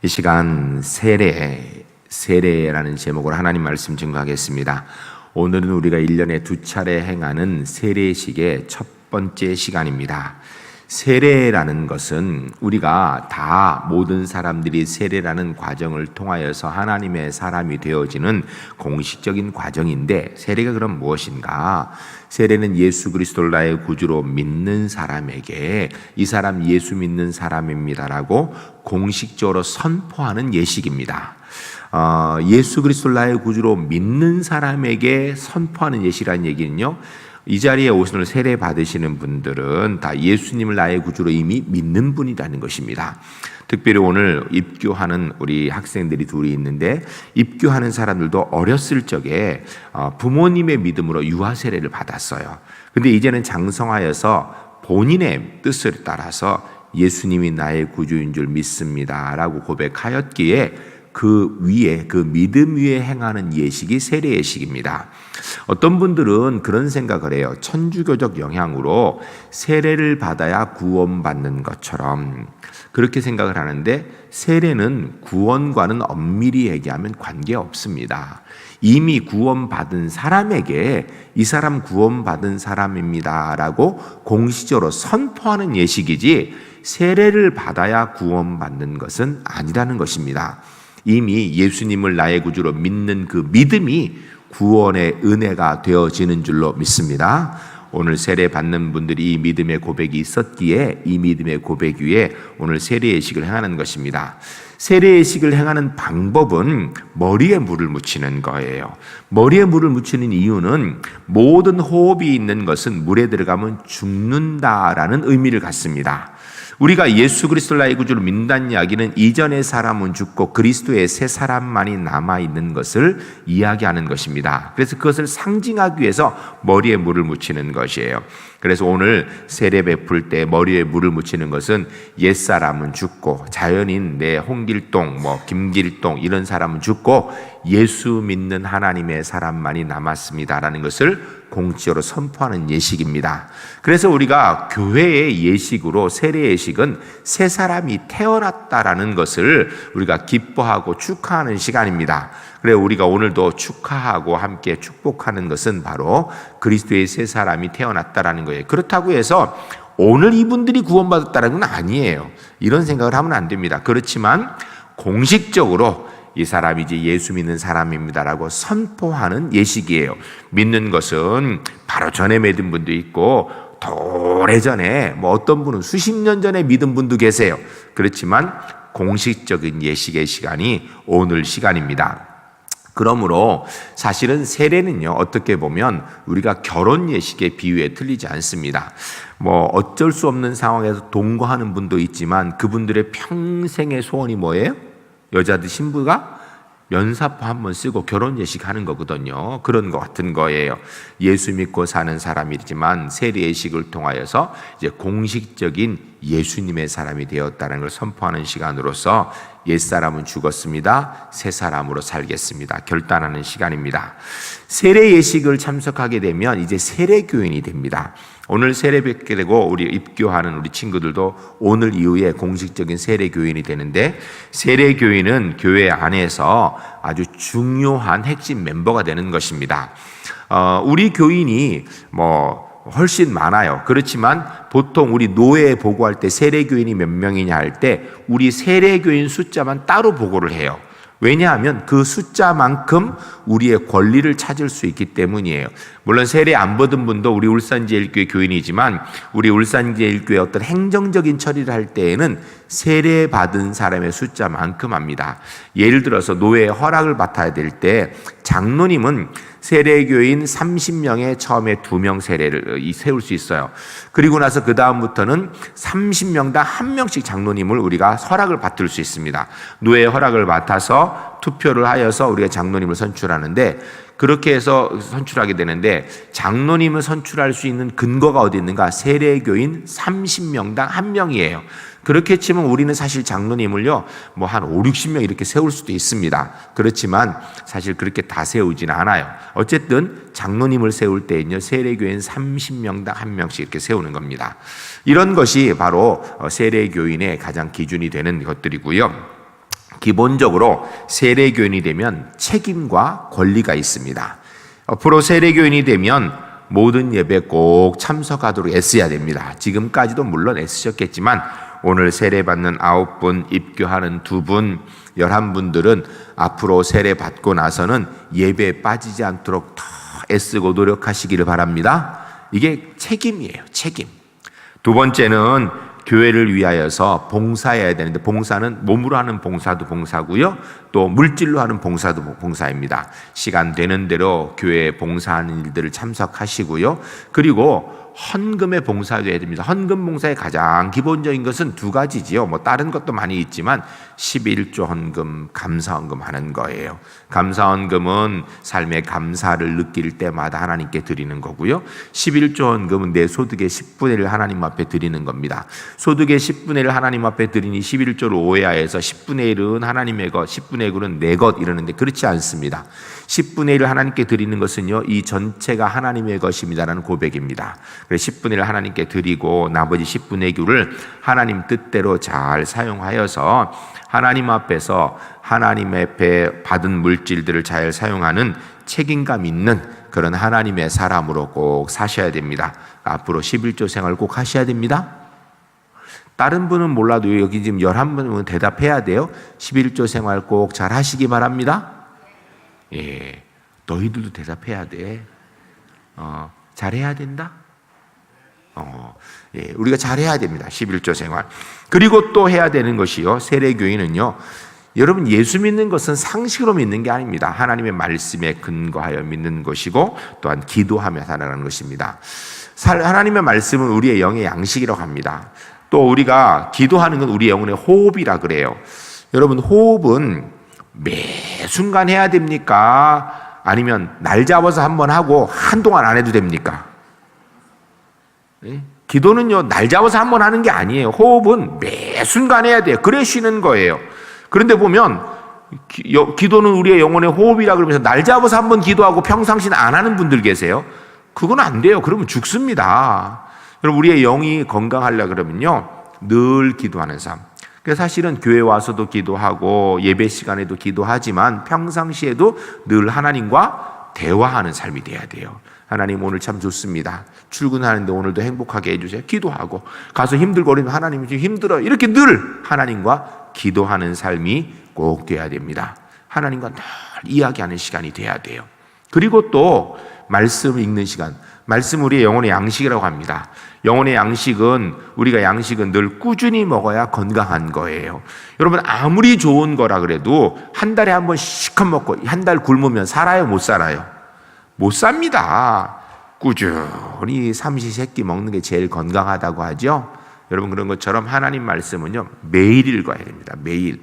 이 시간 세례라는 제목으로 하나님 말씀 증거하겠습니다. 오늘은 우리가 1년에 2차례 행하는 세례식의 첫 번째 시간입니다. 세례라는 것은 우리가 다 모든 사람들이 세례라는 과정을 통하여서 하나님의 사람이 되어지는 공식적인 과정인데, 세례가 그럼 무엇인가? 세례는 예수 그리스도를 나의 구주로 믿는 사람에게 이 사람 예수 믿는 사람입니다라고 공식적으로 선포하는 예식입니다. 예수 그리스도를 나의 구주로 믿는 사람에게 선포하는 예식이라는 얘기는요, 이 자리에 오늘 세례 받으시는 분들은 다 예수님을 나의 구주로 이미 믿는 분이라는 것입니다. 특별히 오늘 입교하는 우리 학생들이 둘이 있는데, 입교하는 사람들도 어렸을 적에 부모님의 믿음으로 유아 세례를 받았어요. 근데 이제는 장성하여서 본인의 뜻을 따라서 예수님이 나의 구주인 줄 믿습니다 라고 고백하였기에 그 위에, 그 믿음 위에 행하는 예식이 세례 예식입니다. 어떤 분들은 그런 생각을 해요. 천주교적 영향으로 세례를 받아야 구원받는 것처럼 그렇게 생각을 하는데, 세례는 구원과는 엄밀히 얘기하면 관계없습니다. 이미 구원받은 사람에게 이 사람 구원받은 사람입니다 라고 공식적으로 선포하는 예식이지, 세례를 받아야 구원받는 것은 아니라는 것입니다. 이미 예수님을 나의 구주로 믿는 그 믿음이 구원의 은혜가 되어지는 줄로 믿습니다. 오늘 세례 받는 분들이 이 믿음의 고백이 있었기에 이 믿음의 고백 위에 오늘 세례 예식을 행하는 것입니다. 세례 예식을 행하는 방법은 머리에 물을 묻히는 거예요. 머리에 물을 묻히는 이유는 모든 호흡이 있는 것은 물에 들어가면 죽는다라는 의미를 갖습니다. 우리가 예수 그리스도를 나의 구주로 믿는다는 이야기는 이전의 사람은 죽고 그리스도의 새 사람만이 남아있는 것을 이야기하는 것입니다. 그래서 그것을 상징하기 위해서 머리에 물을 묻히는 것이에요. 그래서 오늘 세례 베풀 때 머리에 물을 묻히는 것은 옛사람은 죽고 자연인 내 홍길동, 김길동 이런 사람은 죽고 예수 믿는 하나님의 사람만이 남았습니다라는 것을 공식적으로 선포하는 예식입니다. 그래서 우리가 교회의 예식으로 세례 예식은 새 사람이 태어났다라는 것을 우리가 기뻐하고 축하하는 시간입니다. 그래 우리가 오늘도 축하하고 함께 축복하는 것은 바로 그리스도의 새 사람이 태어났다라는 거예요. 그렇다고 해서 오늘 이분들이 구원받았다는 건 아니에요. 이런 생각을 하면 안 됩니다. 그렇지만 공식적으로 이 사람이 이제 예수 믿는 사람입니다라고 선포하는 예식이에요. 믿는 것은 바로 전에 믿은 분도 있고 오래전에 어떤 분은 수십 년 전에 믿은 분도 계세요. 그렇지만 공식적인 예식의 시간이 오늘 시간입니다. 그러므로 사실은 세례는요, 어떻게 보면 우리가 결혼 예식의 비유에 틀리지 않습니다. 어쩔 수 없는 상황에서 동거하는 분도 있지만 그분들의 평생의 소원이 뭐예요? 여자들 신부가 면사포 한번 쓰고 결혼 예식하는 거거든요. 그런 것 같은 거예요. 예수 믿고 사는 사람이지만 세례 예식을 통하여서 이제 공식적인 예수님의 사람이 되었다는 걸 선포하는 시간으로서 옛사람은 죽었습니다, 새 사람으로 살겠습니다 결단하는 시간입니다. 세례 예식을 참석하게 되면 이제 세례교인이 됩니다. 오늘 세례 뵙게 되고 우리 입교하는 우리 친구들도 오늘 이후에 공식적인 세례교인이 되는데, 세례교인은 교회 안에서 아주 중요한 핵심 멤버가 되는 것입니다. 우리 교인이 훨씬 많아요. 그렇지만 보통 우리 노회에 보고할 때 세례교인이 몇 명이냐 할 때 우리 세례교인 숫자만 따로 보고를 해요. 왜냐하면 그 숫자만큼 우리의 권리를 찾을 수 있기 때문이에요. 물론 세례 안 받은 분도 우리 울산제일교회 교인이지만 우리 울산제일교회 어떤 행정적인 처리를 할 때에는 세례 받은 사람의 숫자만큼 합니다. 예를 들어서 노회에 허락을 받아야 될 때 장로님은 세례교인 30명에 처음에 2명 세례를 세울 수 있어요. 그리고 나서 그 다음부터는 30명당 1명씩 장로님을 우리가 허락을 받을 수 있습니다. 노예 허락을 맡아서 투표를 하여서 우리가 장로님을 선출하는데, 그렇게 해서 선출하게 되는데, 장로님을 선출할 수 있는 근거가 어디 있는가? 세례교인 30명당 1명이에요. 그렇게 치면 우리는 사실 장로님을요, 한 5, 60명 이렇게 세울 수도 있습니다. 그렇지만 사실 그렇게 다 세우지는 않아요. 어쨌든 장로님을 세울 때는요, 세례교인 30명당 1명씩 이렇게 세우는 겁니다. 이런 것이 바로 세례교인의 가장 기준이 되는 것들이고요. 기본적으로 세례교인이 되면 책임과 권리가 있습니다. 앞으로 세례교인이 되면 모든 예배 꼭 참석하도록 애써야 됩니다. 지금까지도 물론 애쓰셨겠지만 오늘 세례받는 9분, 입교하는 2분, 11분들은 앞으로 세례받고 나서는 예배에 빠지지 않도록 더 애쓰고 노력하시기를 바랍니다. 이게 책임이에요. 책임. 두 번째는 교회를 위하여서 봉사해야 되는데, 봉사는 몸으로 하는 봉사도 봉사고요, 또 물질로 하는 봉사도 봉사입니다. 시간 되는 대로 교회에 봉사하는 일들을 참석하시고요, 그리고 헌금에 봉사도 해야 됩니다. 헌금 봉사의 가장 기본적인 것은 두 가지지요. 뭐 다른 것도 많이 있지만 11조 헌금, 감사 헌금 하는 거예요. 감사 헌금은 삶의 감사를 느낄 때마다 하나님께 드리는 거고요, 11조 헌금은 내 소득의 10분의 1을 하나님 앞에 드리는 겁니다. 소득의 10분의 1을 하나님 앞에 드리니 11조를 오해하여서 10분의 1은 하나님의 것, 10분의 1은 내 것 이러는데 그렇지 않습니다. 10분의 1을 하나님께 드리는 것은요, 이 전체가 하나님의 것입니다라는 고백입니다. 그래서 10분의 1을 하나님께 드리고 나머지 10분의 9를 하나님 뜻대로 잘 사용하여서 하나님 앞에서 하나님 앞에 받은 물질들을 잘 사용하는 책임감 있는 그런 하나님의 사람으로 꼭 사셔야 됩니다. 앞으로 11조 생활 꼭 하셔야 됩니다. 다른 분은 몰라도 여기 지금 11분은 대답해야 돼요. 11조 생활 꼭 잘 하시기 바랍니다. 예, 너희들도 대답해야 돼. 잘해야 된다. 예, 우리가 잘해야 됩니다. 11조 생활. 그리고 또 해야 되는 것이요, 세례교인은요, 여러분 예수 믿는 것은 상식으로 믿는 게 아닙니다. 하나님의 말씀에 근거하여 믿는 것이고 또한 기도하며 살아가는 것입니다. 하나님의 말씀은 우리의 영의 양식이라고 합니다. 또 우리가 기도하는 건 우리 영혼의 호흡이라 그래요. 여러분, 호흡은 매 순간 해야 됩니까? 아니면 날 잡아서 한번 하고 한동안 안 해도 됩니까? 네? 기도는요, 날 잡아서 한번 하는 게 아니에요. 호흡은 매 순간 해야 돼요. 그래 쉬는 거예요. 그런데 보면 기도는 우리의 영혼의 호흡이라 그러면서 날 잡아서 한번 기도하고 평상시는 안 하는 분들 계세요. 그건 안 돼요. 그러면 죽습니다. 여러분, 우리의 영이 건강하려고 그러면요, 늘 기도하는 삶. 그래서 사실은 교회 와서도 기도하고 예배 시간에도 기도하지만 평상시에도 늘 하나님과 대화하는 삶이 돼야 돼요. 하나님 오늘 참 좋습니다. 출근하는데 오늘도 행복하게 해주세요. 기도하고 가서 힘들거리면 하나님 지금 힘들어요. 이렇게 늘 하나님과 기도하는 삶이 꼭 돼야 됩니다. 하나님과 늘 이야기하는 시간이 돼야 돼요. 그리고 또 말씀을 읽는 시간. 말씀 우리의 영혼의 양식이라고 합니다. 영혼의 양식은, 우리가 양식은 늘 꾸준히 먹어야 건강한 거예요. 여러분, 아무리 좋은 거라 그래도 한 달에 한 번 실컷 먹고 한 달 굶으면 살아요, 못 살아요? 못 삽니다. 꾸준히 삼시세끼 먹는 게 제일 건강하다고 하죠. 여러분, 그런 것처럼 하나님 말씀은요, 매일 읽어야 됩니다. 매일.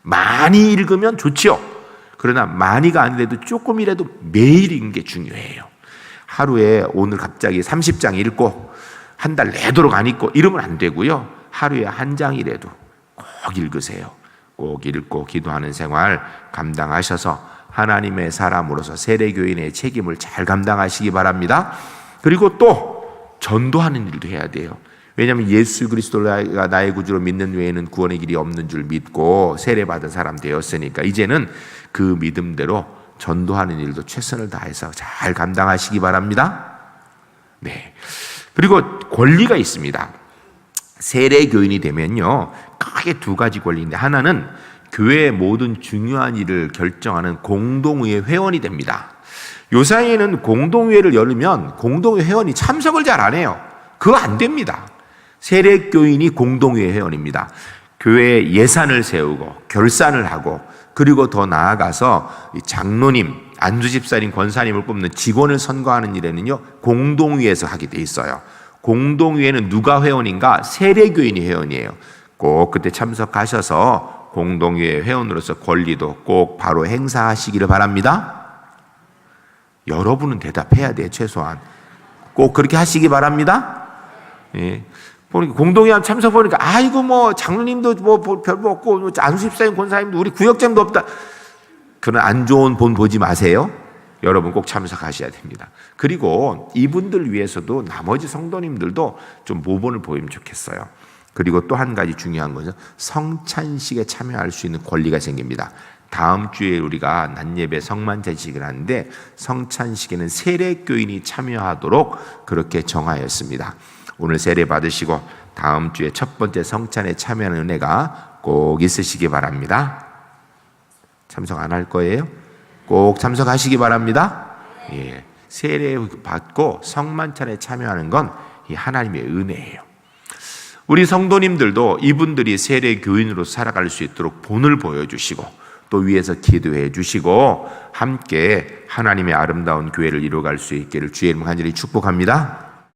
많이 읽으면 좋지요. 그러나 많이가 아니라도 조금이라도 매일 읽는 게 중요해요. 하루에 오늘 갑자기 30장 읽고 한 달 내도록 안 읽고 이러면 안 되고요. 하루에 한 장이라도 꼭 읽으세요. 꼭 읽고 기도하는 생활 감당하셔서 하나님의 사람으로서 세례교인의 책임을 잘 감당하시기 바랍니다. 그리고 또 전도하는 일도 해야 돼요. 왜냐하면 예수 그리스도가 나의 구주로 믿는 외에는 구원의 길이 없는 줄 믿고 세례받은 사람 되었으니까 이제는 그 믿음대로 전도하는 일도 최선을 다해서 잘 감당하시기 바랍니다. 네. 그리고 권리가 있습니다. 세례교인이 되면요, 크게 두 가지 권리인데, 하나는 교회의 모든 중요한 일을 결정하는 공동의회 회원이 됩니다. 요사이에는 공동의회를 열으면 공동의회 회원이 참석을 잘 안 해요. 그거 안 됩니다. 세례교인이 공동의회 회원입니다. 교회에 예산을 세우고 결산을 하고, 그리고 더 나아가서 장로님, 안수집사님, 권사님을 뽑는 직원을 선거하는 일에는요, 공동위에서 하게 돼 있어요. 공동위에는 누가 회원인가? 세례교인이 회원이에요. 꼭 그때 참석하셔서 공동위의 회원으로서 권리도 꼭 바로 행사하시기를 바랍니다. 여러분은 대답해야 돼, 최소한. 꼭 그렇게 하시기 바랍니다. 예. 공동회의에 참석 보니까 아이고 뭐 장로님도 뭐 별거 없고 안수집사님, 권사님도 우리 구역장도 없다. 그런 안 좋은 본 보지 마세요. 여러분 꼭 참석하셔야 됩니다. 그리고 이분들 위해서도 나머지 성도님들도 좀 모범을 보이면 좋겠어요. 그리고 또 한 가지 중요한 것은 성찬식에 참여할 수 있는 권리가 생깁니다. 다음 주에 우리가 낮예배 성만찬식을 하는데 성찬식에는 세례교인이 참여하도록 그렇게 정하였습니다. 오늘 세례 받으시고 다음 주에 첫 번째 성찬에 참여하는 은혜가 꼭 있으시기 바랍니다. 참석 안 할 거예요? 꼭 참석하시기 바랍니다. 예, 세례 받고 성만찬에 참여하는 건 하나님의 은혜예요. 우리 성도님들도 이분들이 세례 교인으로 살아갈 수 있도록 본을 보여주시고 또 위에서 기도해 주시고 함께 하나님의 아름다운 교회를 이루어갈 수 있기를 주의 이름으로 간절히 축복합니다.